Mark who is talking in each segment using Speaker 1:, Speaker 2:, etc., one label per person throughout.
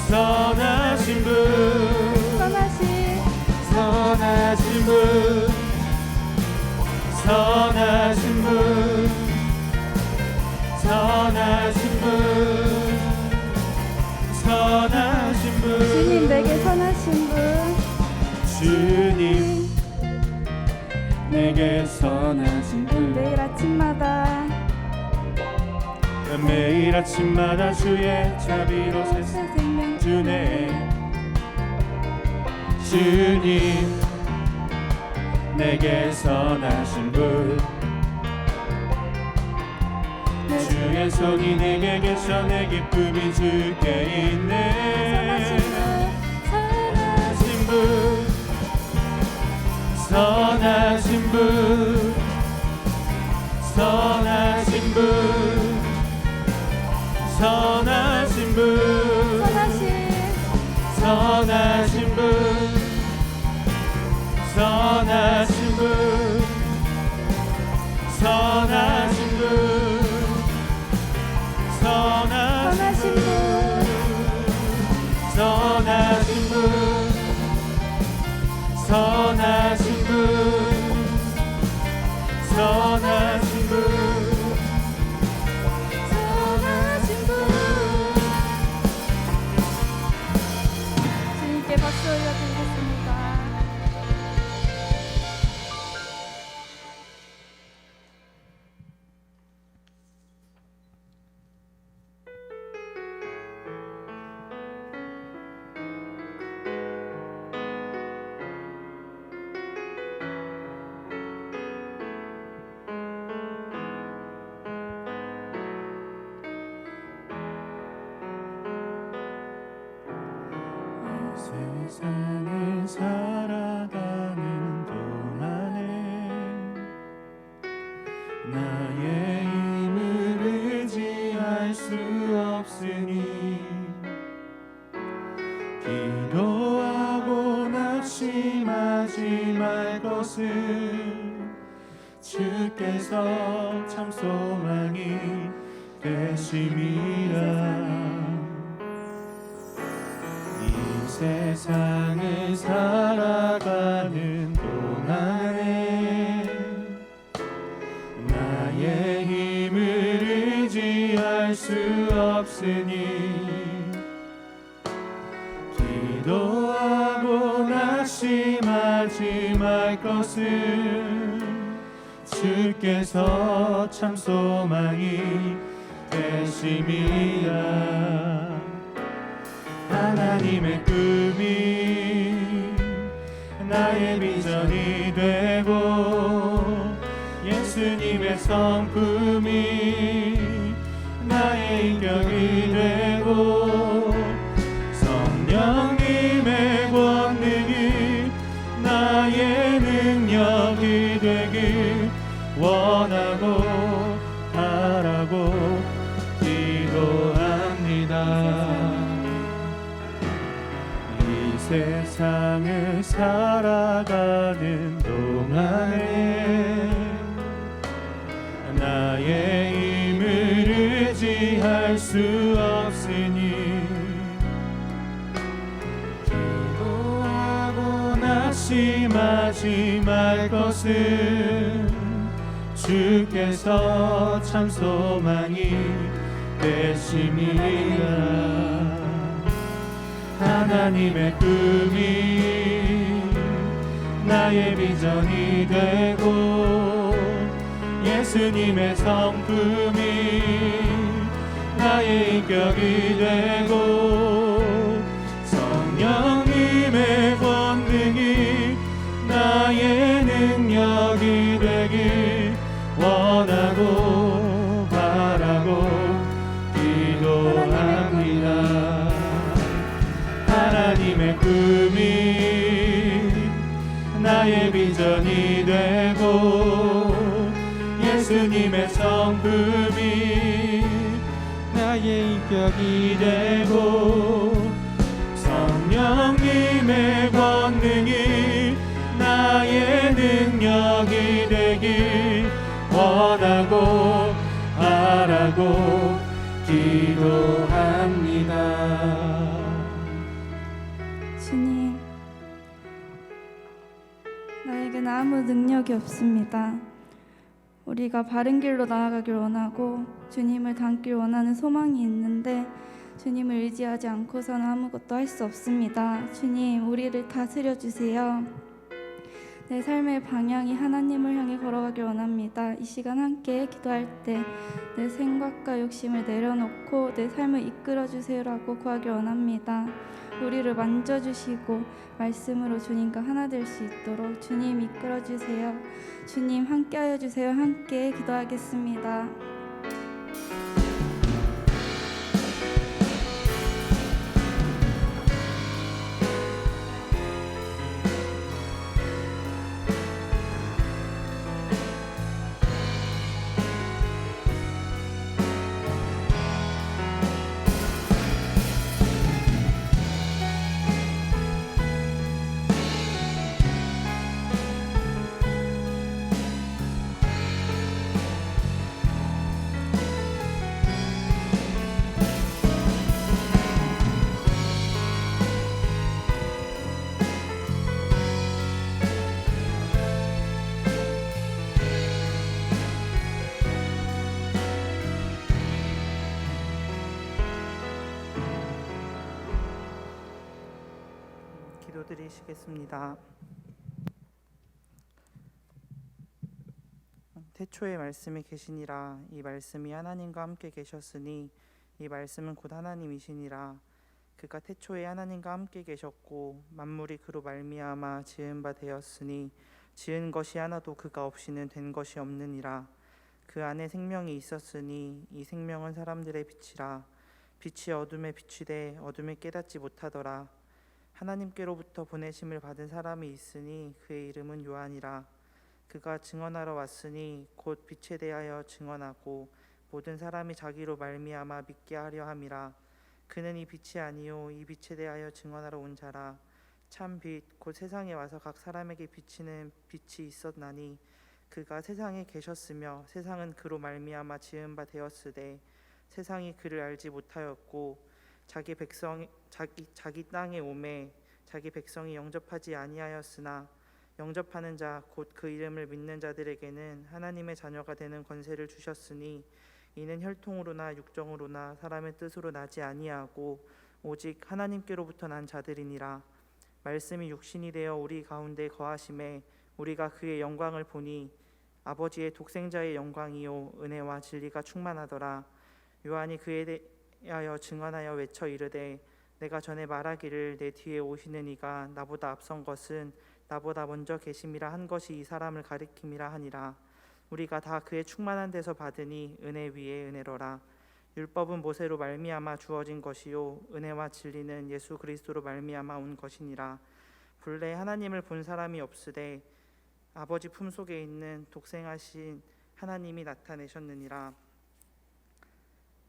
Speaker 1: 선하신 분, 선하신 분, 선하신 분, 선하신 분, 선하신 분.
Speaker 2: 주님 내게 선하신 분,
Speaker 1: 주님 내게 선하신 분. 매일 아침마다 주의 자비로 새 생명 주네. 주님 내게 선하신 분, 주의 손이 내게 계셔 내 기쁨이 주께 있네. 선하신 분, 선하신 분, 선하신 분, 선하신 분, 선하신 분, 선하신 분, 선하신 분, 선하신 분, 선하신 분, 선하신 분, 선하신 분,
Speaker 2: 주님께 박수 올려드리겠습니다.
Speaker 1: 세상을 살아가는 동안에 나의 힘을 의지할 수 없으니 기도하고 낙심하지 말 것을 주께서 참 소망이 되심이라. 세상을 살아가는 동안에 나의 힘을 의지할 수 없으니 기도하고 낙심하지 말 것을 주께서 참 소망이 되심이라. 하나님의 꿈이 나의 비전이 되고 예수님의 성품이 나의 인격이 되고 성령님의 권능이 나의 능력이 되길 원하고 바라고 기도합니다. 세상을 살아가는 동안에 나의 힘을 의지할 수 없으니 기도하고 낙심하지 말 것을 주께서 참 소망이 되심이라. 하나님의 꿈이 나의 비전이 되고 예수님의 성품이 나의 인격이 되고 성령님의 권능이 나의 능력이 되길 원하고 바라고 기도합니다. 하나님의 꿈이 나의 비전이 되고 예수님의 성품이 나의 인격이 되고 성령님의 권능이 나의 능력이 되길 원하고 바라고 기도합니다.
Speaker 2: 능력이 없습니다. 우리가 바른 길로 나아가길 원하고 주님을 닮길 원하는 소망이 있는데 주님을 의지하지 않고서는 아무것도 할 수 없습니다. 주님, 우리를 다스려 주세요. 내 삶의 방향이 하나님을 향해 걸어가길 원합니다. 이 시간 함께 기도할 때 내 생각과 욕심을 내려놓고 내 삶을 이끌어 주세요라고 구하길 원합니다. 우리를 만져주시고 말씀으로 주님과 하나 될 수 있도록 주님 이끌어 주세요. 주님 함께하여 주세요. 함께 기도하겠습니다.
Speaker 3: 기도드리시겠습니다. 태초에 말씀이 계시니라. 이 말씀이 하나님과 함께 계셨으니 이 말씀은 곧 하나님이시니라. 그가 태초에 하나님과 함께 계셨고 만물이 그로 말미암아 지은 바 되었으니 지은 것이 하나도 그가 없이는 된 것이 없느니라. 그 안에 생명이 있었으니 이 생명은 사람들의 빛이라. 빛이 어둠에 비추되 어둠을 깨닫지 못하더라. 하나님께로부터 보내심을 받은 사람이 있으니 그의 이름은 요한이라. 그가 증언하러 왔으니 곧 빛에 대하여 증언하고 모든 사람이 자기로 말미암아 믿게 하려 함이라. 그는 이 빛이 아니요 이 빛에 대하여 증언하러 온 자라. 참 빛 곧 세상에 와서 각 사람에게 비치는 빛이 있었나니 그가 세상에 계셨으며 세상은 그로 말미암아 지은 바 되었으되 세상이 그를 알지 못하였고 자기 땅에 오매 자기 백성이 영접하지 아니하였으나 영접하는 자 곧 그 이름을 믿는 자들에게는 하나님의 자녀가 되는 권세를 주셨으니 이는 혈통으로나 육정으로나 사람의 뜻으로 나지 아니하고 오직 하나님께로부터 난 자들이니라. 말씀이 육신이 되어 우리 가운데 거하심에 우리가 그의 영광을 보니 아버지의 독생자의 영광이요 은혜와 진리가 충만하더라. 요한이 그에 대하여 증언하여 외쳐 이르되 내가 전에 말하기를 내 뒤에 오시는 이가 나보다 앞선 것은 나보다 먼저 계심이라 한 것이 이 사람을 가리킴이라 하니라. 우리가 다 그의 충만한 데서 받으니 은혜 위에 은혜로라. 율법은 모세로 말미암아 주어진 것이요 은혜와 진리는 예수 그리스도로 말미암아 온 것이니라. 본래 하나님을 본 사람이 없으되 아버지 품속에 있는 독생하신 하나님이 나타내셨느니라.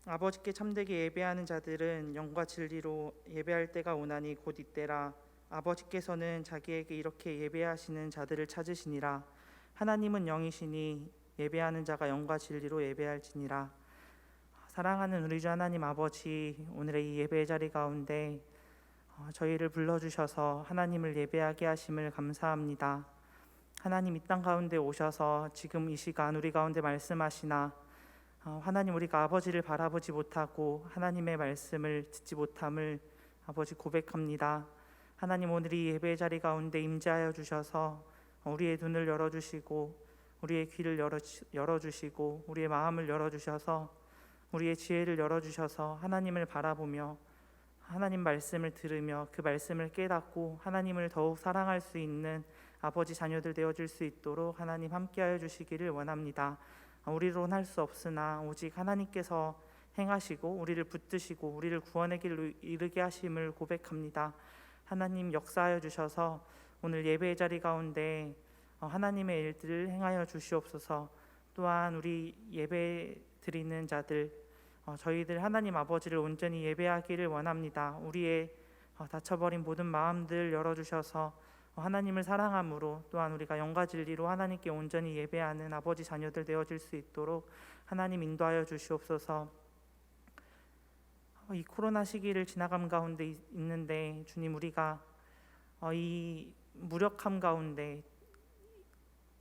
Speaker 3: 아버지께 참되게 예배하는 자들은 영과 진리로 예배할 때가 오나니 곧 이때라. 아버지께서는 자기에게 이렇게 예배하시는 자들을 찾으시니라. 하나님은 영이시니 예배하는 자가 영과 진리로 예배할지니라. 사랑하는 우리 주 하나님 아버지, 오늘의 이 예배의 자리 가운데 저희를 불러주셔서 하나님을 예배하게 하심을 감사합니다. 하나님 이 땅 가운데 오셔서 지금 이 시간 우리 가운데 말씀하시나 하나님 우리가 아버지를 바라보지 못하고 하나님의 말씀을 듣지 못함을 아버지 고백합니다. 하나님 오늘 이 예배의 자리 가운데 임재하여 주셔서 우리의 눈을 열어주시고 우리의 귀를 열어주시고 우리의 마음을 열어주셔서 우리의 지혜를 열어주셔서 하나님을 바라보며 하나님 말씀을 들으며 그 말씀을 깨닫고 하나님을 더욱 사랑할 수 있는 아버지 자녀들 되어줄 수 있도록 하나님 함께하여 주시기를 원합니다. 우리로는 할 수 없으나 오직 하나님께서 행하시고 우리를 붙드시고 우리를 구원의 길로 이르게 하심을 고백합니다. 하나님 역사하여 주셔서 오늘 예배의 자리 가운데 하나님의 일들을 행하여 주시옵소서. 또한 우리 예배 드리는 자들 저희들 하나님 아버지를 온전히 예배하기를 원합니다. 우리의 닫혀버린 모든 마음들 열어주셔서 하나님을 사랑함으로 또한 우리가 영과 진리로 하나님께 온전히 예배하는 아버지 자녀들 되어질 수 있도록 하나님 인도하여 주시옵소서. 이 코로나 시기를 지나감 가운데 있는데 주님 우리가 이 무력함 가운데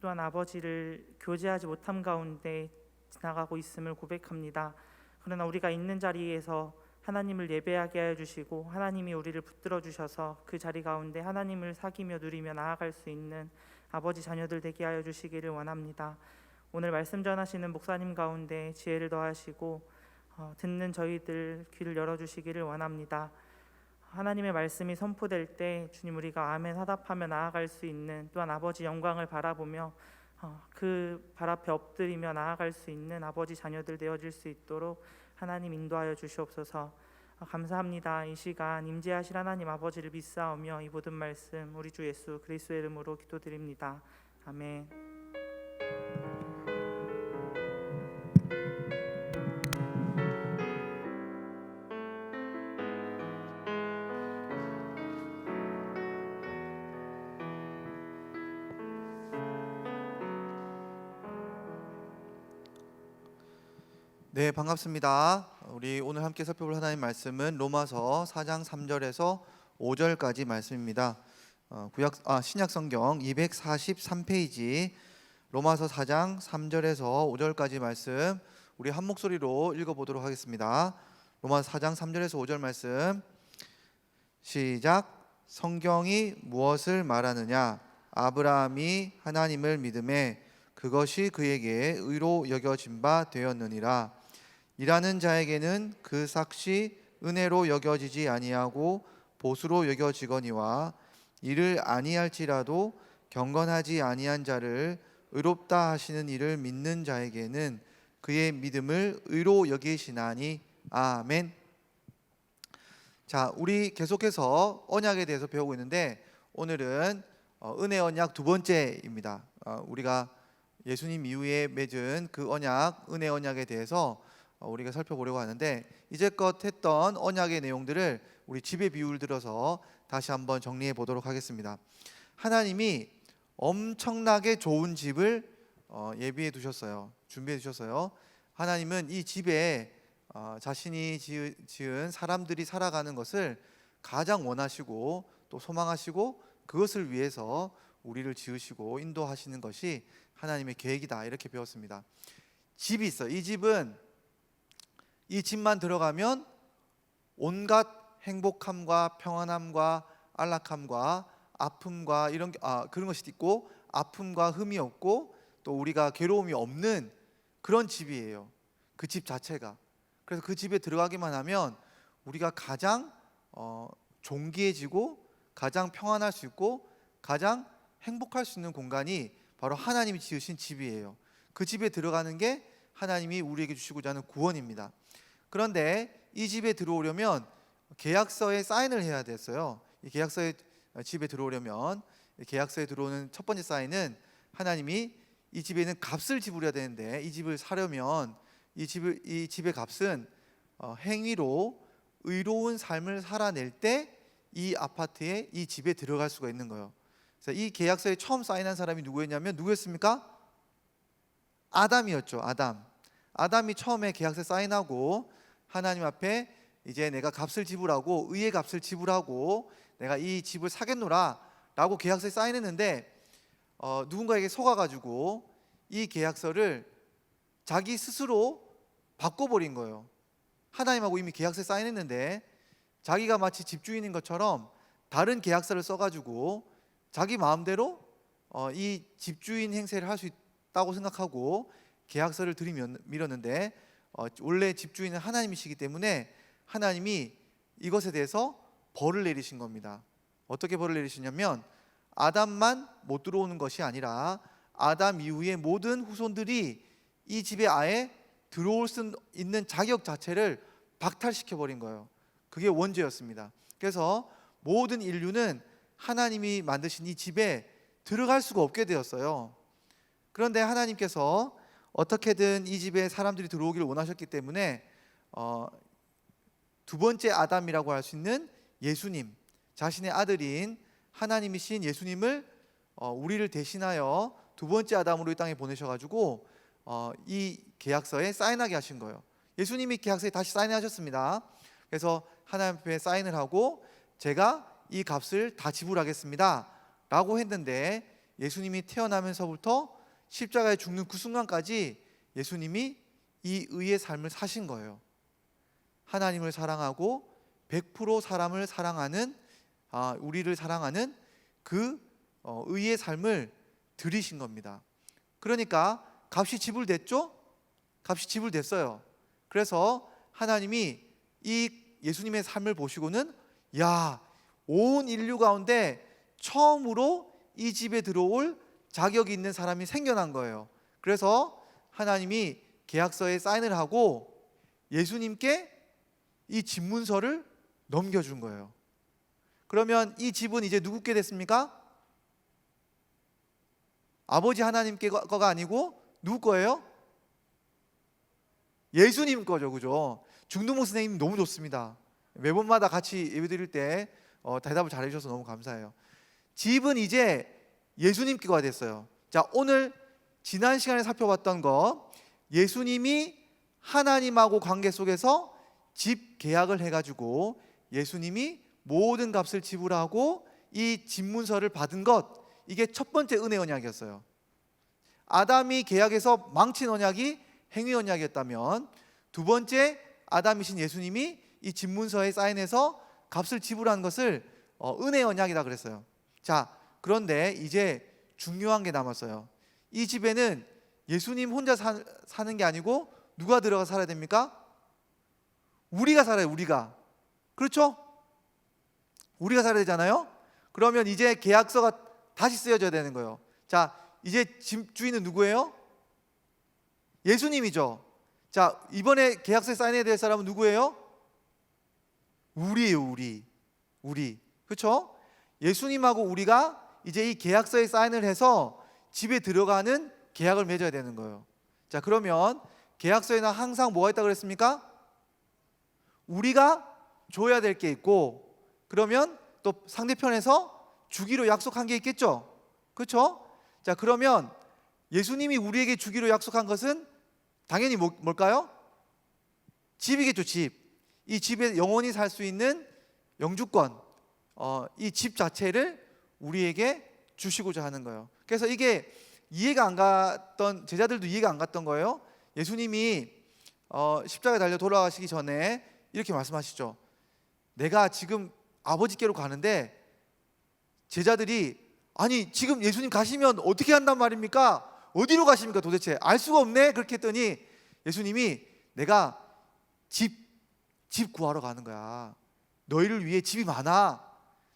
Speaker 3: 또한 아버지를 교제하지 못함 가운데 지나가고 있음을 고백합니다. 그러나 우리가 있는 자리에서 하나님을 예배하게 하여 주시고 하나님이 우리를 붙들어 주셔서 그 자리 가운데 하나님을 사귀며 누리며 나아갈 수 있는 아버지 자녀들 되게 하여 주시기를 원합니다. 오늘 말씀 전하시는 목사님 가운데 지혜를 더하시고 듣는 저희들 귀를 열어주시기를 원합니다. 하나님의 말씀이 선포될 때 주님 우리가 아멘 화답하며 나아갈 수 있는, 또한 아버지 영광을 바라보며 그 발 앞에 엎드리며 나아갈 수 있는 아버지 자녀들 되어질 수 있도록 하나님 인도하여 주시옵소서. 감사합니다. 이 시간 임재하실 하나님 아버지를 믿사오며 이 모든 말씀 우리 주 예수 그리스도의 이름으로 기도드립니다. 아멘.
Speaker 4: 네, 반갑습니다. 우리 오늘 함께 살펴볼 하나님 말씀은 로마서 4장 3절에서 5절까지 말씀입니다. 신약 성경 243페이지 로마서 4장 3절에서 5절까지 말씀 우리 한 목소리로 읽어보도록 하겠습니다. 로마서 4장 3절에서 5절 말씀 시작. 성경이 무엇을 말하느냐? 아브라함이 하나님을 믿음에 그것이 그에게 의로 여겨진 바 되었느니라. 일하는 자에게는 그 삭시 은혜로 여겨지지 아니하고 보수로 여겨지거니와 이를 아니할지라도 경건하지 아니한 자를 의롭다 하시는 이를 믿는 자에게는 그의 믿음을 의로 여기시나니. 아멘. 자, 우리 계속해서 언약에 대해서 배우고 있는데 오늘은 은혜 언약 두 번째입니다. 우리가 예수님 이후에 맺은 그 언약, 은혜 언약에 대해서 우리가 살펴보려고 하는데, 이제껏 했던 언약의 내용들을 우리 집의 비유를 들어서 다시 한번 정리해 보도록 하겠습니다. 하나님이 엄청나게 좋은 집을 예비해 두셨어요. 준비해 두셨어요. 하나님은 이 집에 자신이 지은 사람들이 살아가는 것을 가장 원하시고 또 소망하시고 그것을 위해서 우리를 지으시고 인도하시는 것이 하나님의 계획이다, 이렇게 배웠습니다. 집이 있어요. 이 집만 들어가면 온갖 행복함과 평안함과 안락함과 아픔과 그런 것이 있고, 아픔과 흠이 없고 또 우리가 괴로움이 없는 그런 집이에요. 그 집 자체가. 그래서 그 집에 들어가기만 하면 우리가 가장 존귀해지고 가장 평안할 수 있고 가장 행복할 수 있는 공간이 바로 하나님이 지으신 집이에요. 그 집에 들어가는 게 하나님이 우리에게 주시고자 하는 구원입니다. 그런데 이 집에 들어오려면 계약서에 사인을 해야 됐어요. 이 계약서에 집에 들어오려면 계약서에 들어오는 첫 번째 사인은 하나님이 이 집에는 값을 지불해야 되는데, 이 집을 사려면 이 집의 값은 행위로 의로운 삶을 살아낼 때 이 아파트에, 이 집에 들어갈 수가 있는 거예요. 그래서 이 계약서에 처음 사인한 사람이 누구였습니까? 아담이었죠. 아담이 처음에 계약서에 사인하고 하나님 앞에 이제 내가 값을 지불하고 의의 값을 지불하고 내가 이 집을 사겠노라 라고 계약서에 사인했는데 누군가에게 속아가지고 이 계약서를 자기 스스로 바꿔버린 거예요. 하나님하고 이미 계약서에 사인했는데 자기가 마치 집주인인 것처럼 다른 계약서를 써가지고 자기 마음대로 이 집주인 행세를 할 수 있다고 생각하고 계약서를 들이밀었는데 원래 집주인은 하나님이시기 때문에 하나님이 이것에 대해서 벌을 내리신 겁니다. 어떻게 벌을 내리시냐면 아담만 못 들어오는 것이 아니라 아담 이후의 모든 후손들이 이 집에 아예 들어올 수 있는 자격 자체를 박탈시켜버린 거예요. 그게 원죄였습니다. 그래서 모든 인류는 하나님이 만드신 이 집에 들어갈 수가 없게 되었어요. 그런데 하나님께서 어떻게든 이 집에 사람들이 들어오기를 원하셨기 때문에 두 번째 아담이라고 할 수 있는 예수님, 자신의 아들인 하나님이신 예수님을 우리를 대신하여 두 번째 아담으로 이 땅에 보내셔가지고 이 계약서에 사인하게 하신 거예요. 예수님이 계약서에 다시 사인하셨습니다. 그래서 하나님 앞에 사인을 하고 제가 이 값을 다 지불하겠습니다 라고 했는데 예수님이 태어나면서부터 십자가에 죽는 그 순간까지 예수님이 이 의의 삶을 사신 거예요. 하나님을 사랑하고 100% 사람을 사랑하는, 우리를 사랑하는 그 의의 삶을 들이신 겁니다. 그러니까 값이 지불됐죠? 값이 지불됐어요. 그래서 하나님이 이 예수님의 삶을 보시고는, 야, 온 인류 가운데 처음으로 이 집에 들어올 자격이 있는 사람이 생겨난 거예요. 그래서 하나님이 계약서에 사인을 하고 예수님께 이 집문서를 넘겨준 거예요. 그러면 이 집은 이제 누구께 됐습니까? 아버지 하나님께 거가 아니고 누구 거예요? 예수님 거죠, 그죠? 중동목 선생님 너무 좋습니다. 매번마다 같이 예배드릴 때 대답을 잘해주셔서 너무 감사해요. 집은 이제 예수님께 가 됐어요. 자, 오늘 지난 시간에 살펴봤던 거, 예수님이 하나님하고 관계 속에서 집 계약을 해가지고 예수님이 모든 값을 지불하고 이 집문서를 받은 것, 이게 첫 번째 은혜 언약이었어요. 아담이 계약에서 망친 언약이 행위 언약이었다면, 두 번째 아담이신 예수님이 이 집문서에 사인해서 값을 지불한 것을 은혜 언약이라 그랬어요. 자, 그런데 이제 중요한 게 남았어요. 이 집에는 예수님 혼자 사는 게 아니고 누가 들어가 살아야 됩니까? 우리가 살아요. 우리가. 그렇죠? 우리가 살아야 되잖아요. 그러면 이제 계약서가 다시 쓰여져야 되는 거예요. 자, 이제 집 주인은 누구예요? 예수님이죠. 자, 이번에 계약서에 사인해야 될 사람은 누구예요? 우리예요. 우리. 그렇죠? 예수님하고 우리가 이제 이 계약서에 사인을 해서 집에 들어가는 계약을 맺어야 되는 거예요. 자, 그러면 계약서에는 항상 뭐가 있다고 그랬습니까? 우리가 줘야 될 게 있고, 그러면 또 상대편에서 주기로 약속한 게 있겠죠. 그렇죠? 자, 그러면 예수님이 우리에게 주기로 약속한 것은 당연히 뭘까요? 집이겠죠. 집. 이 집에 영원히 살 수 있는 영주권, 이 집 자체를 우리에게 주시고자 하는 거예요. 그래서 이게 이해가 안 갔던, 제자들도 이해가 안 갔던 거예요. 예수님이 십자가에 달려 돌아가시기 전에 이렇게 말씀하시죠. 내가 지금 아버지께로 가는데, 제자들이 아니 지금 예수님 가시면 어떻게 한단 말입니까? 어디로 가십니까 도대체? 알 수가 없네. 그렇게 했더니 예수님이 내가 집 구하러 가는 거야. 너희를 위해 집이 많아.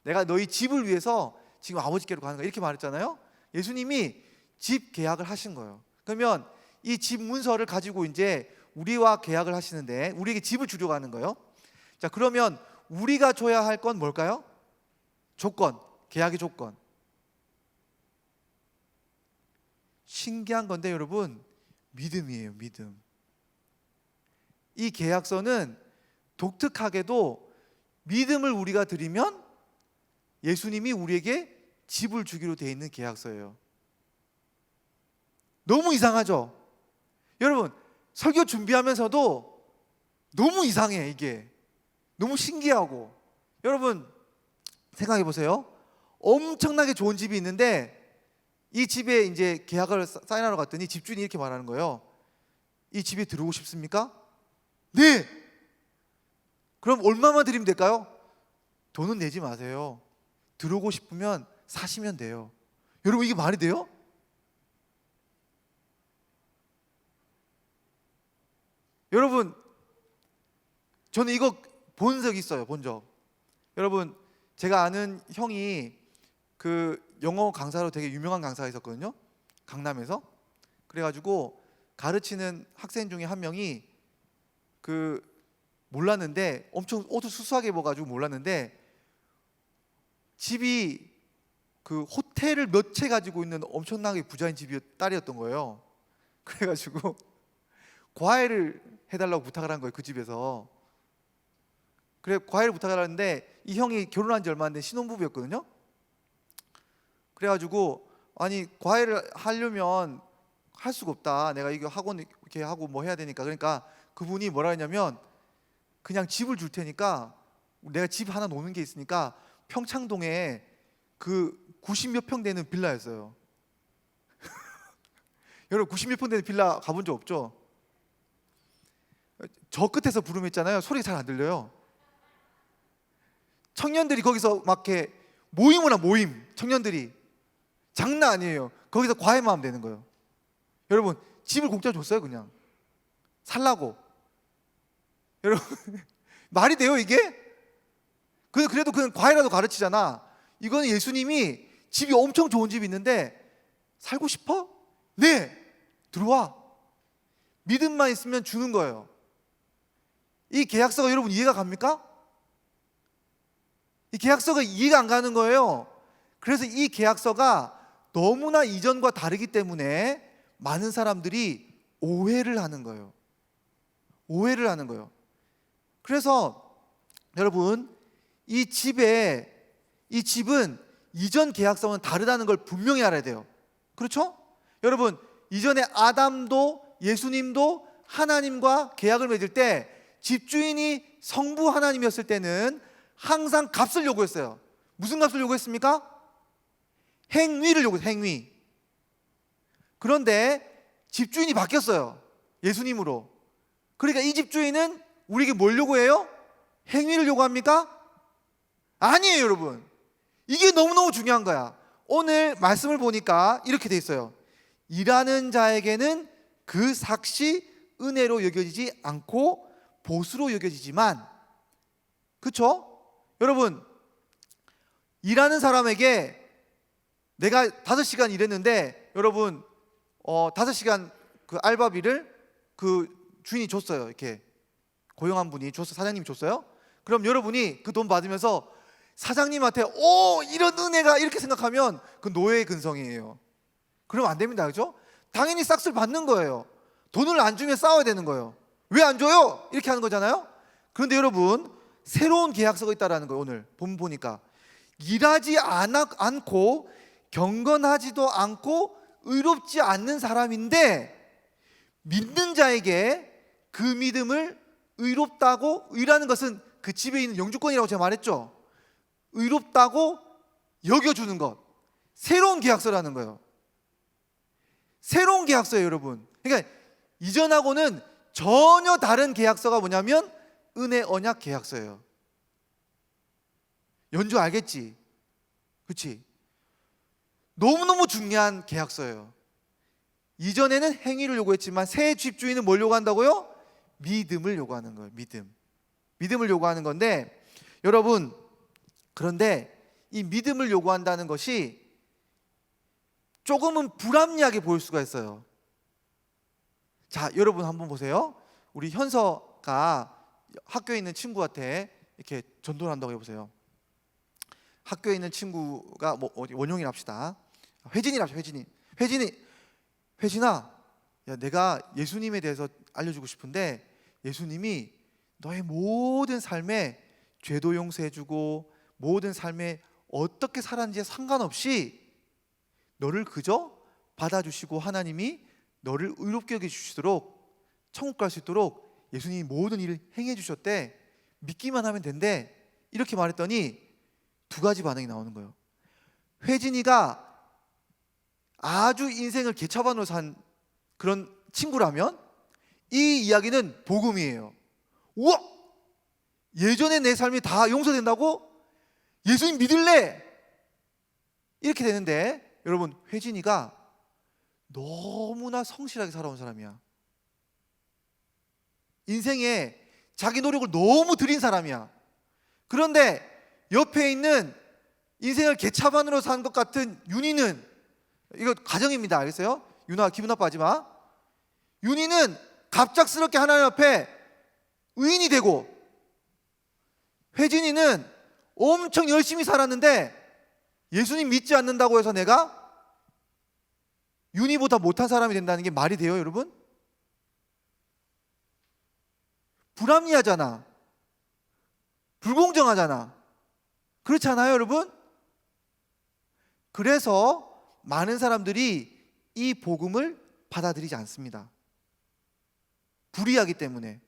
Speaker 4: 내가 너희 집을 위해서 지금 아버지께로 가는 거야. 이렇게 말했잖아요. 예수님이 집 계약을 하신 거예요. 그러면 이 집 문서를 가지고 이제 우리와 계약을 하시는데, 우리에게 집을 주려고 하는 거예요. 자, 그러면 우리가 줘야 할 건 뭘까요? 조건, 계약의 조건. 신기한 건데 여러분, 믿음이에요. 믿음. 이 계약서는 독특하게도 믿음을 우리가 드리면 예수님이 우리에게 집을 주기로 되어 있는 계약서예요. 너무 이상하죠? 여러분, 설교 준비하면서도 너무 이상해. 이게 너무 신기하고. 여러분 생각해 보세요. 엄청나게 좋은 집이 있는데 이 집에 이제 계약을 사인하러 갔더니 집주인이 이렇게 말하는 거예요. 이 집에 들어오고 싶습니까? 네. 그럼 얼마만 드리면 될까요? 돈은 내지 마세요. 들어오고 싶으면 사시면 돼요. 여러분, 이게 말이 돼요? 여러분, 저는 이거 본 적 있어요. 본 적. 여러분, 제가 아는 형이 그 영어 강사로 되게 유명한 강사가 있었거든요. 강남에서. 그래가지고 가르치는 학생 중에 한 명이 그 몰랐는데, 엄청 옷을 수수하게 입어가지고 몰랐는데, 집이 그 호텔을 몇 채 가지고 있는 엄청나게 부자인 딸이었던 거예요. 그래가지고 과외를 해달라고 부탁을 한 거예요. 그 집에서. 그래, 과외를 부탁을 하는데 이 형이 결혼한 지 얼마 안 된 신혼부부였거든요. 그래가지고 아니 과외를 하려면 할 수가 없다. 내가 이거 학원 이렇게 하고 뭐 해야 되니까. 그러니까 그분이 뭐라 했냐면, 그냥 집을 줄 테니까, 내가 집 하나 놓는 게 있으니까 평창동에 그 90몇 평 되는 빌라였어요. 여러분 96평 되는 빌라 가본 적 없죠? 저 끝에서 부르면 있잖아요. 소리가 잘 안 들려요. 청년들이 거기서 막 이렇게 모임이나 모임, 청년들이 장난 아니에요. 거기서 과외만 하면 되는 거예요. 여러분 집을 공짜 줬어요. 그냥 살라고. 여러분 말이 돼요 이게? 그래도 그냥 과외라도 가르치잖아. 이거는 예수님이 집이 엄청 좋은 집이 있는데 살고 싶어? 네, 들어와. 믿음만 있으면 주는 거예요. 이 계약서가 여러분 이해가 갑니까? 이 계약서가 이해가 안 가는 거예요. 그래서 이 계약서가 너무나 이전과 다르기 때문에 많은 사람들이 오해를 하는 거예요. 오해를 하는 거예요. 그래서 여러분 이 집은 이전 계약서와는 다르다는 걸 분명히 알아야 돼요. 그렇죠? 여러분 이전에 아담도 예수님도 하나님과 계약을 맺을 때 집주인이 성부 하나님이었을 때는 항상 값을 요구했어요. 무슨 값을 요구했습니까? 행위를 요구했어요. 행위. 그런데 집주인이 바뀌었어요. 예수님으로. 그러니까 이 집주인은 우리에게 뭘 요구해요? 행위를 요구합니까? 아니에요, 여러분. 이게 너무너무 중요한 거야. 오늘 말씀을 보니까 이렇게 돼 있어요. 일하는 자에게는 그 삭시 은혜로 여겨지지 않고 보수로 여겨지지만, 그렇죠? 여러분 일하는 사람에게 내가 5시간 일했는데 여러분 5시간 그 알바비를 그 주인이 줬어요. 이렇게 고용한 분이 줬어, 사장님이 줬어요. 그럼 여러분이 그 돈 받으면서 사장님한테 이런 은혜가 이렇게 생각하면 그 노예의 근성이에요. 그러면 안 됩니다. 그렇죠? 당연히 싹쓸 받는 거예요. 돈을 안 주면 싸워야 되는 거예요. 왜 안 줘요? 이렇게 하는 거잖아요. 그런데 여러분 새로운 계약서가 있다라는 거예요. 오늘 본 보니까 일하지 않고 경건하지도 않고 의롭지 않는 사람인데 믿는 자에게 그 믿음을 의롭다고, 의라는 것은 그 집에 있는 영주권이라고 제가 말했죠. 의롭다고 여겨주는 것, 새로운 계약서라는 거예요. 새로운 계약서예요, 여러분. 그러니까 이전하고는 전혀 다른 계약서가 뭐냐면 은혜 언약 계약서예요. 연주 알겠지? 그렇지? 너무너무 중요한 계약서예요. 이전에는 행위를 요구했지만 새 집주인은 뭘 요구한다고요? 믿음을 요구하는 거예요. 믿음을 요구하는 건데 여러분, 그런데 이 믿음을 요구한다는 것이 조금은 불합리하게 보일 수가 있어요. 자, 여러분 한번 보세요. 우리 현서가 학교에 있는 친구한테 이렇게 전도를 한다고 해보세요. 학교에 있는 친구가 원용이라 합시다. 회진이라 합시다. 회진아, 야, 내가 예수님에 대해서 알려주고 싶은데 예수님이 너의 모든 삶에 죄도 용서해주고 모든 삶에 어떻게 살았는지에 상관없이 너를 그저 받아주시고 하나님이 너를 의롭게 여겨주시도록 천국 갈 수 있도록 예수님이 모든 일을 행해 주셨대. 믿기만 하면 된대. 이렇게 말했더니 두 가지 반응이 나오는 거예요. 회진이가 아주 인생을 개차반으로 산 그런 친구라면 이 이야기는 복음이에요. 우와! 예전에 내 삶이 다 용서된다고? 예수님 믿을래? 이렇게 되는데 여러분, 회진이가 너무나 성실하게 살아온 사람이야. 인생에 자기 노력을 너무 들인 사람이야. 그런데 옆에 있는 인생을 개차반으로 산 것 같은 윤희는, 이거 가정입니다. 알겠어요? 윤아, 기분 나빠하지 마. 윤희는 갑작스럽게 하나님 앞에 의인이 되고, 회진이는 엄청 열심히 살았는데 예수님 믿지 않는다고 해서 내가 윤희보다 못한 사람이 된다는 게 말이 돼요, 여러분? 불합리하잖아. 불공정하잖아. 그렇지 않아요, 여러분? 그래서 많은 사람들이 이 복음을 받아들이지 않습니다. 불이하기 때문에.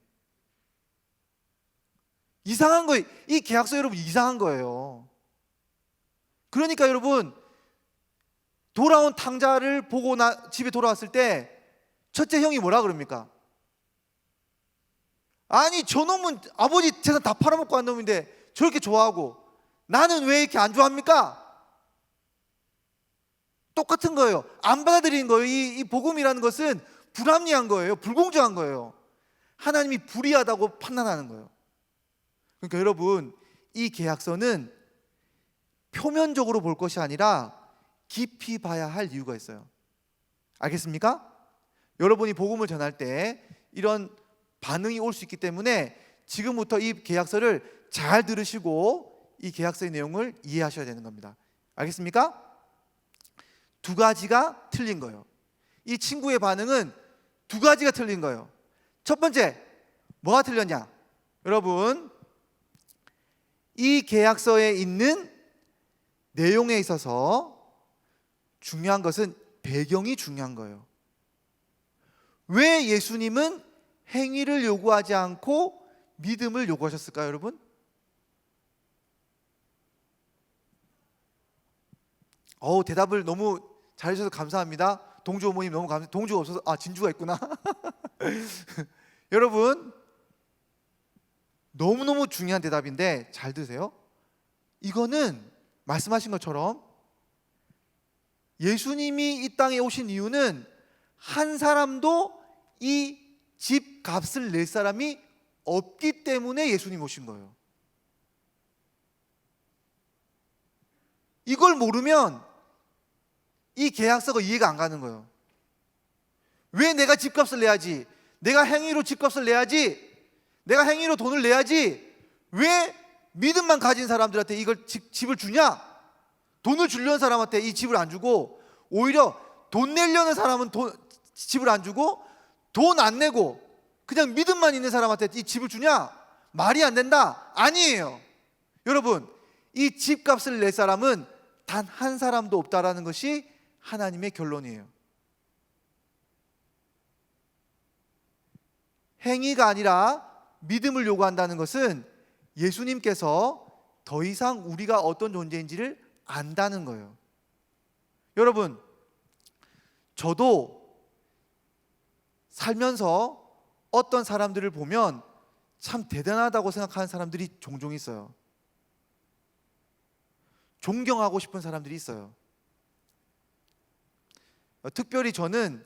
Speaker 4: 이상한 거예요. 이 계약서 여러분 이상한 거예요. 그러니까 여러분, 돌아온 탕자를 보고 집에 돌아왔을 때 첫째 형이 뭐라 그럽니까? 아니 저놈은 아버지 재산 다 팔아먹고 한 놈인데 저렇게 좋아하고 나는 왜 이렇게 안 좋아합니까? 똑같은 거예요. 안 받아들이는 거예요. 이 복음이라는 것은 불합리한 거예요. 불공정한 거예요. 하나님이 불의하다고 판단하는 거예요. 그러니까 여러분, 이 계약서는 표면적으로 볼 것이 아니라 깊이 봐야 할 이유가 있어요. 알겠습니까? 여러분이 복음을 전할 때 이런 반응이 올 수 있기 때문에 지금부터 이 계약서를 잘 들으시고 이 계약서의 내용을 이해하셔야 되는 겁니다. 알겠습니까? 두 가지가 틀린 거예요. 이 친구의 반응은 두 가지가 틀린 거예요. 첫 번째, 뭐가 틀렸냐? 여러분, 이 계약서에 있는 내용에 있어서 중요한 것은 배경이 중요한 거예요. 왜 예수님은 행위를 요구하지 않고 믿음을 요구하셨을까요, 여러분? 대답을 너무 잘해주셔서 감사합니다. 동주 어머님 너무 감사합니다. 동주가 없어서 진주가 있구나. 여러분, 너무너무 중요한 대답인데 잘 들으세요. 이거는 말씀하신 것처럼 예수님이 이 땅에 오신 이유는 한 사람도 이 집 값을 낼 사람이 없기 때문에 예수님 오신 거예요. 이걸 모르면 이 계약서가 이해가 안 가는 거예요. 왜 내가 집값을 내야지? 내가 행위로 집값을 내야지? 내가 행위로 돈을 내야지? 왜 믿음만 가진 사람들한테 이걸 집을 주냐? 돈을 주려는 사람한테 이 집을 안 주고 오히려 돈 내려는 사람은 집을 안 주고 돈 안 내고 그냥 믿음만 있는 사람한테 이 집을 주냐? 말이 안 된다. 아니에요. 여러분, 이 집값을 낼 사람은 단 한 사람도 없다라는 것이 하나님의 결론이에요. 행위가 아니라 믿음을 요구한다는 것은 예수님께서 더 이상 우리가 어떤 존재인지를 안다는 거예요. 여러분, 저도 살면서 어떤 사람들을 보면 참 대단하다고 생각하는 사람들이 종종 있어요. 존경하고 싶은 사람들이 있어요. 특별히 저는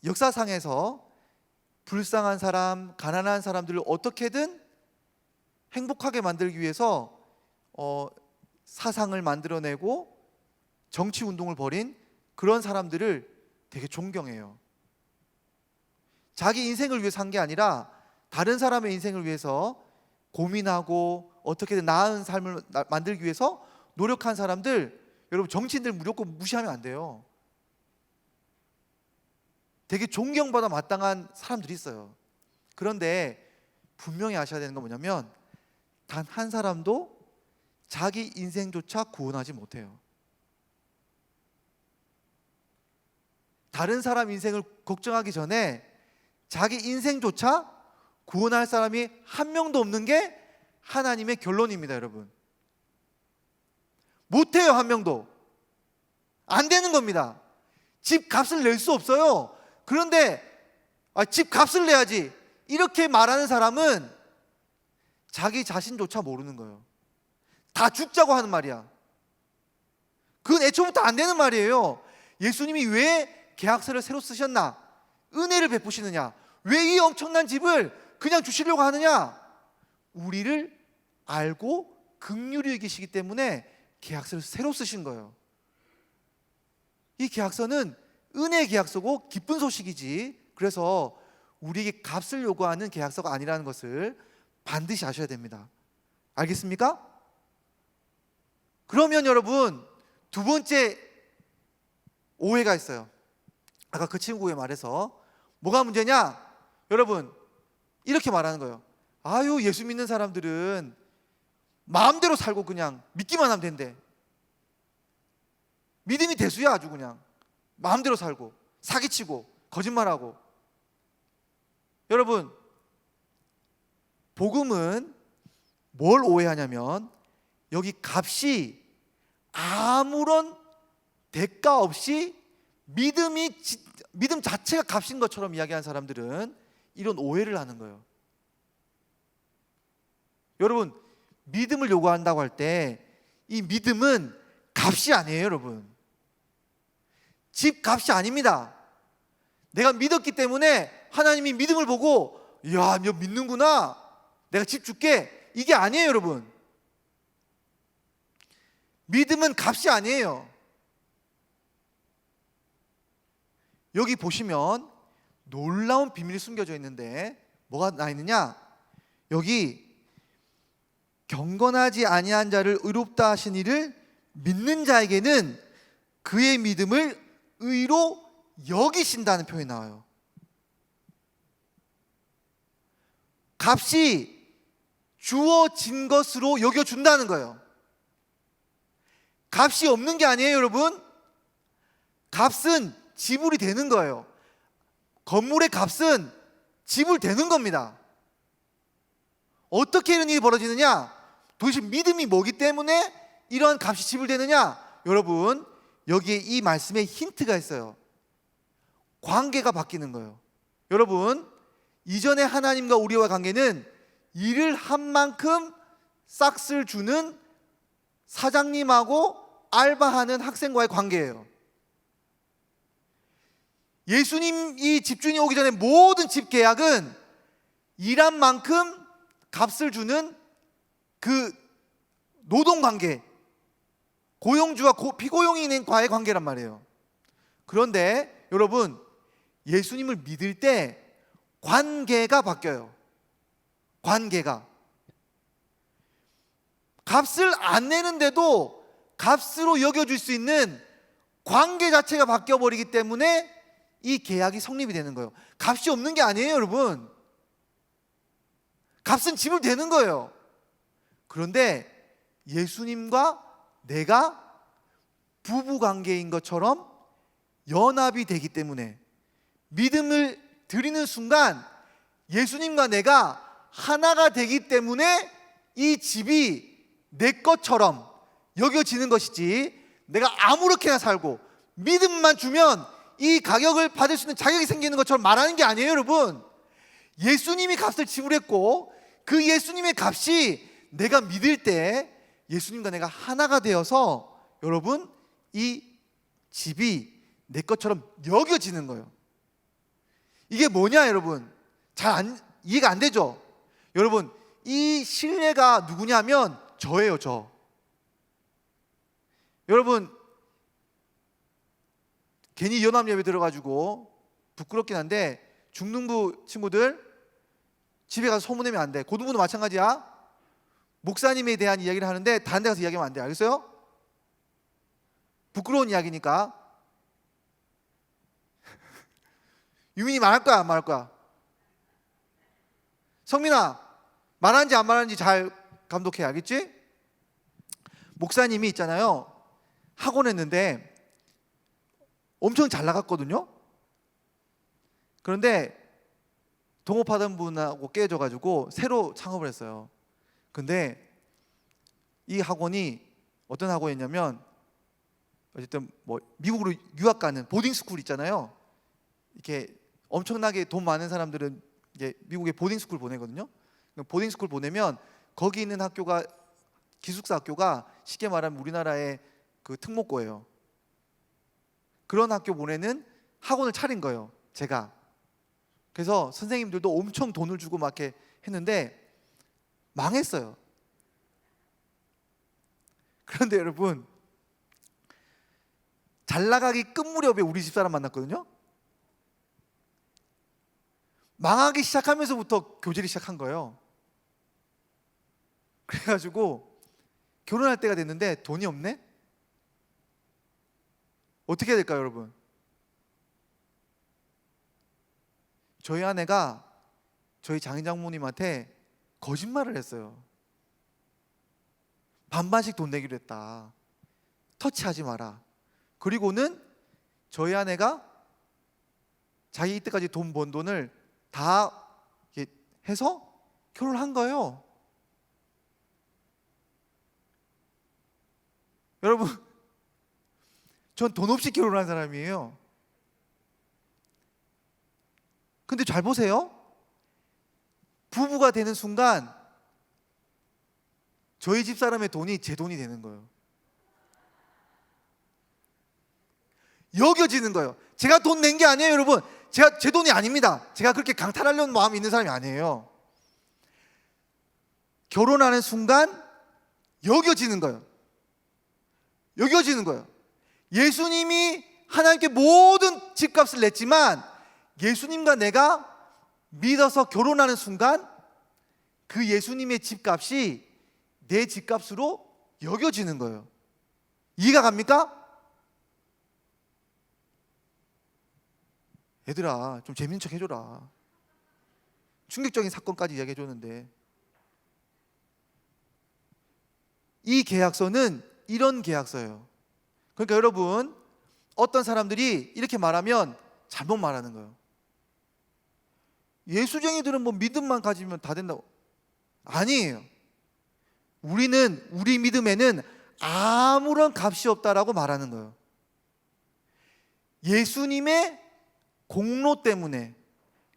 Speaker 4: 역사상에서 불쌍한 사람, 가난한 사람들을 어떻게든 행복하게 만들기 위해서 사상을 만들어내고 정치 운동을 벌인 그런 사람들을 되게 존경해요. 자기 인생을 위해서 산 게 아니라 다른 사람의 인생을 위해서 고민하고 어떻게든 나은 삶을 만들기 위해서 노력한 사람들, 여러분 정치인들 무조건 무시하면 안 돼요. 되게 존경받아 마땅한 사람들이 있어요. 그런데 분명히 아셔야 되는 건 뭐냐면 단 한 사람도 자기 인생조차 구원하지 못해요. 다른 사람 인생을 걱정하기 전에 자기 인생조차 구원할 사람이 한 명도 없는 게 하나님의 결론입니다, 여러분. 못해요, 한 명도. 안 되는 겁니다. 집 값을 낼 수 없어요. 그런데 집 값을 내야지 이렇게 말하는 사람은 자기 자신조차 모르는 거예요. 다 죽자고 하는 말이야. 그건 애초부터 안 되는 말이에요. 예수님이 왜 계약서를 새로 쓰셨나? 은혜를 베푸시느냐? 왜 이 엄청난 집을 그냥 주시려고 하느냐? 우리를 알고 긍휼히 여기시기 때문에 계약서를 새로 쓰신 거예요. 이 계약서는 은혜의 계약서고 기쁜 소식이지, 그래서 우리에게 값을 요구하는 계약서가 아니라는 것을 반드시 아셔야 됩니다. 알겠습니까? 그러면 여러분, 두 번째 오해가 있어요. 아까 그 친구의 말에서 뭐가 문제냐? 여러분, 이렇게 말하는 거예요. 아유, 예수 믿는 사람들은 마음대로 살고 그냥 믿기만 하면 된대. 믿음이 대수야. 아주 그냥 마음대로 살고 사기치고 거짓말하고. 여러분, 복음은 뭘 오해하냐면 여기 값이 아무런 대가 없이 믿음 자체가 값인 것처럼 이야기하는 사람들은 이런 오해를 하는 거예요. 여러분, 믿음을 요구한다고 할 때 이 믿음은 값이 아니에요, 여러분. 집 값이 아닙니다. 내가 믿었기 때문에 하나님이 믿음을 보고 야, 너 믿는구나, 내가 집 줄게, 이게 아니에요, 여러분. 믿음은 값이 아니에요. 여기 보시면 놀라운 비밀이 숨겨져 있는데 뭐가 나 있느냐? 여기 경건하지 아니한 자를 의롭다 하신 이를 믿는 자에게는 그의 믿음을 의로 여기신다는 표현이 나와요. 값이 주어진 것으로 여겨준다는 거예요. 값이 없는 게 아니에요, 여러분. 값은 지불이 되는 거예요. 건물의 값은 지불되는 겁니다. 어떻게 이런 일이 벌어지느냐? 도대체 믿음이 뭐기 때문에 이런 값이 지불되느냐? 여러분, 여기에 이 말씀에 힌트가 있어요. 관계가 바뀌는 거예요. 여러분, 이전에 하나님과 우리와 관계는 일을 한 만큼 싹을 주는 사장님하고 알바하는 학생과의 관계예요. 예수님이 집주인이 오기 전에 모든 집 계약은 일한 만큼 값을 주는 그 노동관계, 고용주와 피고용인과의 관계란 말이에요. 그런데 여러분, 예수님을 믿을 때 관계가 바뀌어요. 관계가. 값을 안 내는데도 값으로 여겨줄 수 있는 관계 자체가 바뀌어버리기 때문에 이 계약이 성립이 되는 거예요. 값이 없는 게 아니에요, 여러분. 값은 지불되는 거예요. 그런데 예수님과 내가 부부관계인 것처럼 연합이 되기 때문에 믿음을 드리는 순간 예수님과 내가 하나가 되기 때문에 이 집이 내 것처럼 여겨지는 것이지, 내가 아무렇게나 살고 믿음만 주면 이 가격을 받을 수 있는 자격이 생기는 것처럼 말하는 게 아니에요, 여러분. 예수님이 값을 지불했고 그 예수님의 값이 내가 믿을 때 예수님과 내가 하나가 되어서 여러분, 이 집이 내 것처럼 여겨지는 거예요. 이게 뭐냐, 여러분? 이해가 안 되죠? 여러분, 이 신뢰가 누구냐면 저예요, 저. 여러분, 괜히 연합예배 들어가지고 부끄럽긴 한데 중등부 친구들 집에 가서 소문내면 안 돼. 고등부도 마찬가지야. 목사님에 대한 이야기를 하는데 다른 데 가서 이야기하면 안 돼. 알겠어요? 부끄러운 이야기니까. 유민이 말할 거야, 안 말할 거야? 성민아, 말하는지 안 말하는지 잘 감독해, 알겠지? 목사님이 있잖아요, 학원 했는데 엄청 잘 나갔거든요. 그런데 동업하던 분하고 깨져가지고 새로 창업을 했어요. 근데 이 학원이 어떤 학원이냐면, 어쨌든 뭐 미국으로 유학 가는 보딩스쿨 있잖아요. 이렇게 엄청나게 돈 많은 사람들은 이제 미국에 보딩스쿨 보내거든요. 보딩스쿨 보내면 거기 있는 학교가, 기숙사 학교가 쉽게 말하면 우리나라의 그 특목고예요. 그런 학교 보내는 학원을 차린 거예요, 제가. 그래서 선생님들도 엄청 돈을 주고 막 이렇게 했는데 망했어요. 그런데 여러분, 잘 나가기 끝 무렵에 우리 집사람 만났거든요. 망하기 시작하면서부터 교제를 시작한 거예요. 그래가지고 결혼할 때가 됐는데 돈이 없네? 어떻게 해야 될까요, 여러분? 저희 아내가 저희 장인장모님한테 거짓말을 했어요. 반반씩 돈 내기로 했다. 터치하지 마라. 그리고는 저희 아내가 자기 이때까지 돈 번 돈을 다 해서 결혼한 거예요. 여러분, 전 돈 없이 결혼한 사람이에요. 근데 잘 보세요. 부부가 되는 순간 저희 집사람의 돈이 제 돈이 되는 거예요. 여겨지는 거예요. 제가 돈 낸 게 아니에요, 여러분. 제 돈이 아닙니다. 제가 그렇게 강탈하려는 마음이 있는 사람이 아니에요. 결혼하는 순간 여겨지는 거예요. 여겨지는 거예요. 예수님이 하나님께 모든 집값을 냈지만 예수님과 내가 믿어서 결혼하는 순간 그 예수님의 집값이 내 집값으로 여겨지는 거예요. 이해가 갑니까? 얘들아, 좀 재밌는 척 해줘라. 충격적인 사건까지 이야기해줬는데, 이 계약서는 이런 계약서예요. 그러니까 여러분, 어떤 사람들이 이렇게 말하면 잘못 말하는 거예요. 예수쟁이들은 뭐 믿음만 가지면 다 된다고. 아니에요. 우리 믿음에는 아무런 값이 없다라고 말하는 거예요. 예수님의 공로 때문에,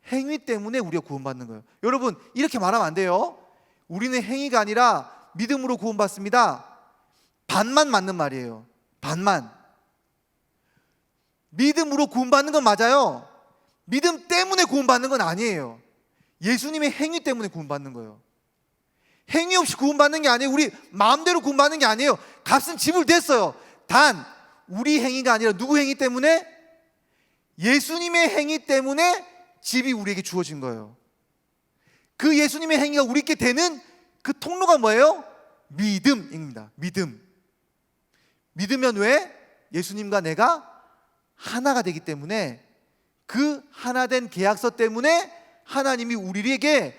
Speaker 4: 행위 때문에 우리가 구원받는 거예요. 여러분, 이렇게 말하면 안 돼요. 우리는 행위가 아니라 믿음으로 구원받습니다. 반만 맞는 말이에요. 반만. 믿음으로 구원받는 건 맞아요. 믿음 때문에 구원받는 건 아니에요. 예수님의 행위 때문에 구원받는 거예요. 행위 없이 구원받는 게 아니에요. 우리 마음대로 구원받는 게 아니에요. 값은 지불됐어요. 단 우리 행위가 아니라 누구 행위 때문에? 예수님의 행위 때문에 집이 우리에게 주어진 거예요. 그 예수님의 행위가 우리께 되는 그 통로가 뭐예요? 믿음입니다. 믿음. 믿으면 왜? 예수님과 내가 하나가 되기 때문에, 그 하나 된 계약서 때문에 하나님이 우리에게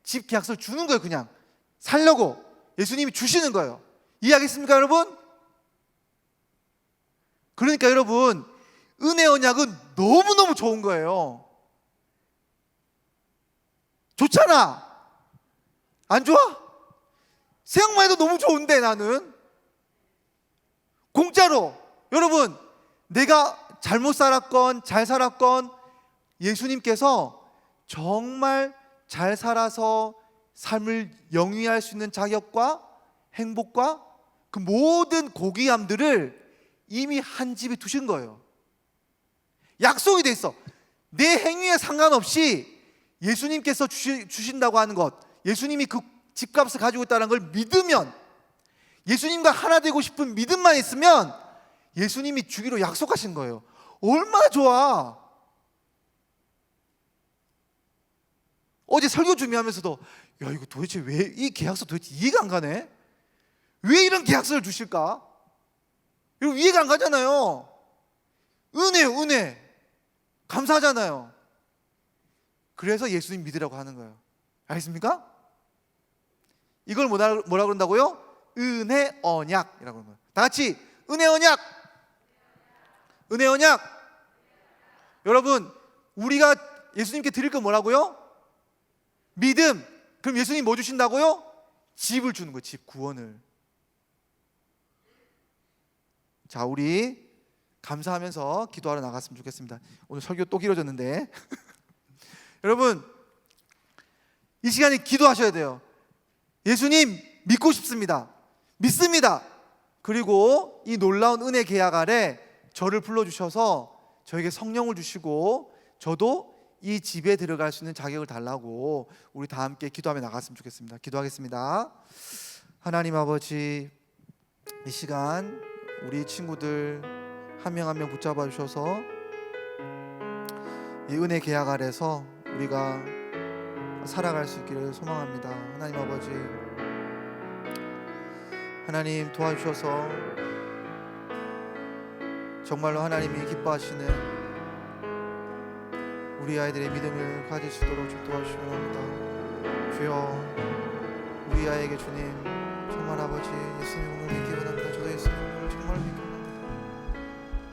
Speaker 4: 집 계약서를 주는 거예요. 그냥 살려고 예수님이 주시는 거예요. 이해하겠습니까, 여러분? 그러니까 여러분, 은혜 언약은 너무너무 좋은 거예요. 좋잖아. 안 좋아? 생각만 해도 너무 좋은데 나는. 공짜로. 여러분, 내가 잘못 살았건 잘 살았건 예수님께서 정말 잘 살아서 삶을 영위할 수 있는 자격과 행복과 그 모든 고귀함들을 이미 한 집에 두신 거예요. 약속이 돼 있어. 내 행위에 상관없이 예수님께서 주신다고 하는 것, 예수님이 그 집값을 가지고 있다는 걸 믿으면, 예수님과 하나 되고 싶은 믿음만 있으면 예수님이 주기로 약속하신 거예요. 얼마나 좋아. 어제 설교 준비하면서도 야, 이거 도대체 왜, 이 계약서 도대체 이해가 안 가네. 왜 이런 계약서를 주실까? 이거 이해가 안 가잖아요. 은혜요, 은혜. 감사하잖아요. 그래서 예수님 믿으라고 하는 거예요. 알겠습니까? 이걸 뭐라 그런다고요? 은혜 언약이라고 하는 거예요. 다 같이 은혜 언약. 은혜 언약. 여러분, 우리가 예수님께 드릴 건 뭐라고요? 믿음. 그럼 예수님 뭐 주신다고요? 집을 주는 거예요. 집, 구원을. 자, 우리 감사하면서 기도하러 나갔으면 좋겠습니다. 오늘 설교 또 길어졌는데 여러분, 이 시간에 기도하셔야 돼요. 예수님 믿고 싶습니다. 믿습니다. 그리고 이 놀라운 은혜 계약 아래 저를 불러주셔서 저에게 성령을 주시고 저도 이 집에 들어갈 수 있는 자격을 달라고 우리 다 함께 기도하며 나갔으면 좋겠습니다. 기도하겠습니다. 하나님 아버지, 이 시간 우리 친구들 한 명 한 명 붙잡아 주셔서 이 은혜 계약 아래서 우리가 살아갈 수 있기를 소망합니다. 하나님 아버지, 하나님 도와주셔서 정말로 하나님이 기뻐하시는 우리 아이들의 믿음을 가질 수 있도록 좀 도와주시기 바랍니다. 주여, 우리 아이에게 주님 정말 아버지 예수님을 믿기 원합니다. 저도 예수님을 정말 믿기 원합니다.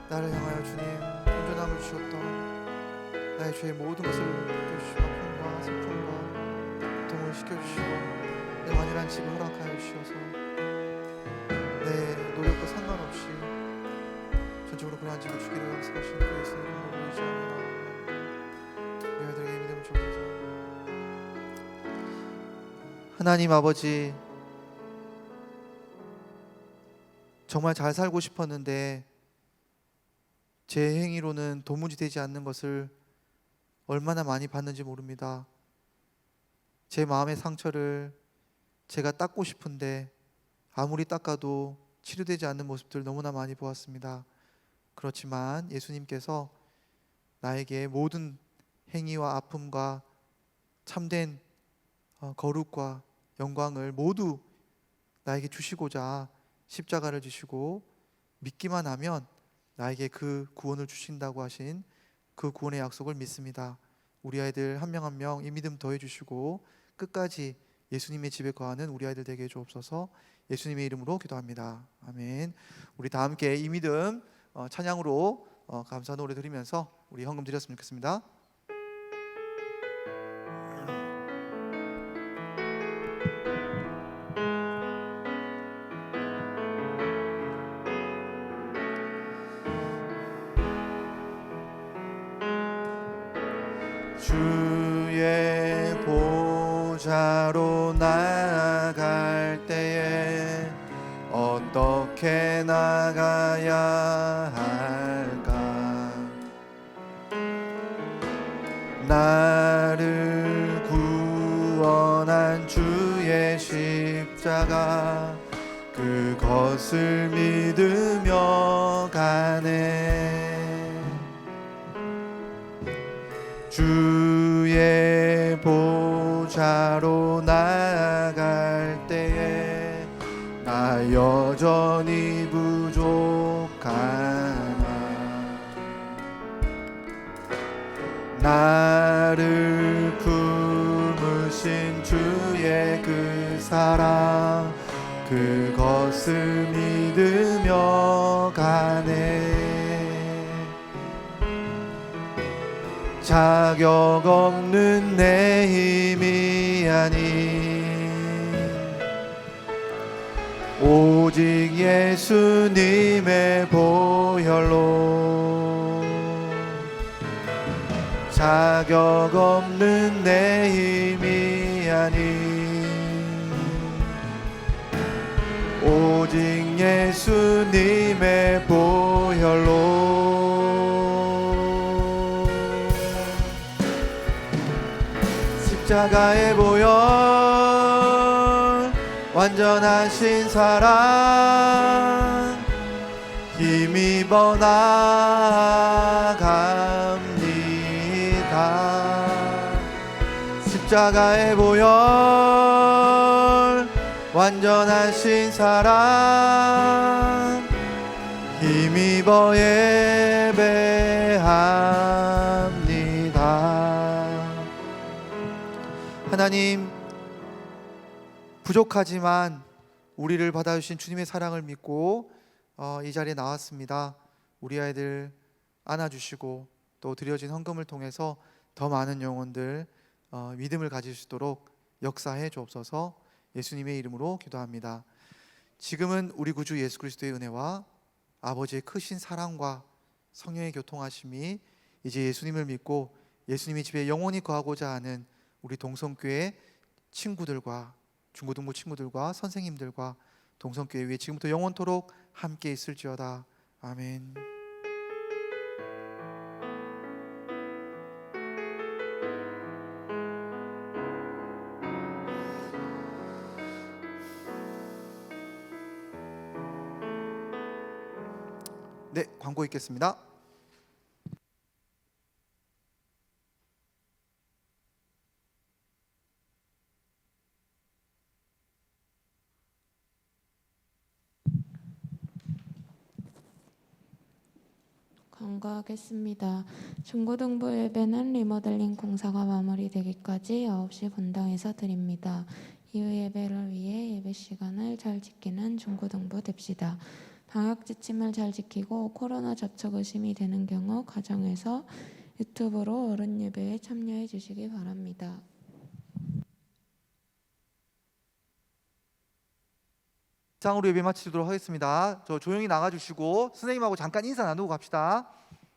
Speaker 4: 나를 향하여 주님 온전함을 주셨던 나의 죄의 모든 것을 벗겨주시고 아픔과 슬픔과 고통을 시켜주시고 내 완전한 집을 허락하여 주셔서 내 노력과 상관없이 전 안쪽으로 그러한지고 주기를 역사하신 그 예수님 이름으로 의지합니다. 우리 아이들에게 믿음을 주옵소서. 하나님 아버지, 정말 잘 살고 싶었는데 제 행위로는 도무지 되지 않는 것을 얼마나 많이 봤는지 모릅니다. 제 마음의 상처를 제가 닦고 싶은데 아무리 닦아도 치료되지 않는 모습들 너무나 많이 보았습니다. 그렇지만 예수님께서 나에게 모든 행위와 아픔과 참된 거룩과 영광을 모두 나에게 주시고자 십자가를 지시고 믿기만 하면 나에게 그 구원을 주신다고 하신 그 구원의 약속을 믿습니다. 우리 아이들 한 명 한 명 이 믿음 더해 주시고 끝까지 예수님의 집에 거하는 우리 아이들 되게 해 주옵소서. 예수님의 이름으로 기도합니다. 아멘. 우리 다 함께 이 믿음 찬양으로 감사 노래 드리면서 우리 헌금 드렸으면 좋겠습니다. 주의 보좌로 나아갈 때에 어떻게 나가야 할까? 나를 구원한 주의 십자가 그것을 믿으며 가네. 주의 보좌로 나아갈 때에 나 여전히 부족하나. 나를 품으신 주의 그 사랑 그것을 믿으며 가네. 자격 없는 내 힘이 아닌 오직 예수님의 보혈로 자격 없는 내 힘이 아닌 오직 예수님의 보혈로 십자가의 보혈 완전하신 사랑 힘입어 나아갑니다. 십자가의 보혈 완전하신 사랑 힘입어 예배합니다. 하나님, 부족하지만 우리를 받아주신 주님의 사랑을 믿고 이 자리에 나왔습니다. 우리 아이들 안아주시고 또 드려진 헌금을 통해서 더 많은 영혼들 믿음을 가질 수 있도록 역사해 주옵소서. 예수님의 이름으로 기도합니다. 지금은 우리 구주 예수 그리스도의 은혜와 아버지의 크신 사랑과 성령의 교통하심이 이제 예수님을 믿고 예수님의 집에 영원히 거하고자 하는 우리 동성교회 친구들과 중고등부 친구들과 선생님들과 동성교회 위에 지금부터 영원토록 함께 있을지어다. 아멘. 네, 광고 있겠습니다.
Speaker 5: 광고하겠습니다. 중고등부 예배는 리모델링 공사가 마무리되기까지 9시 본당에서 드립니다. 이후 예배를 위해 예배 시간을 잘 지키는 중고등부 됩시다. 방역 지침을 잘 지키고 코로나 접촉 의심이 되는 경우 가정에서 유튜브로 어른 예배에 참여해 주시기 바랍니다.
Speaker 4: 이상으로 예배 마치도록 하겠습니다. 저 조용히 나가주시고 선생님하고 잠깐 인사 나누고 갑시다.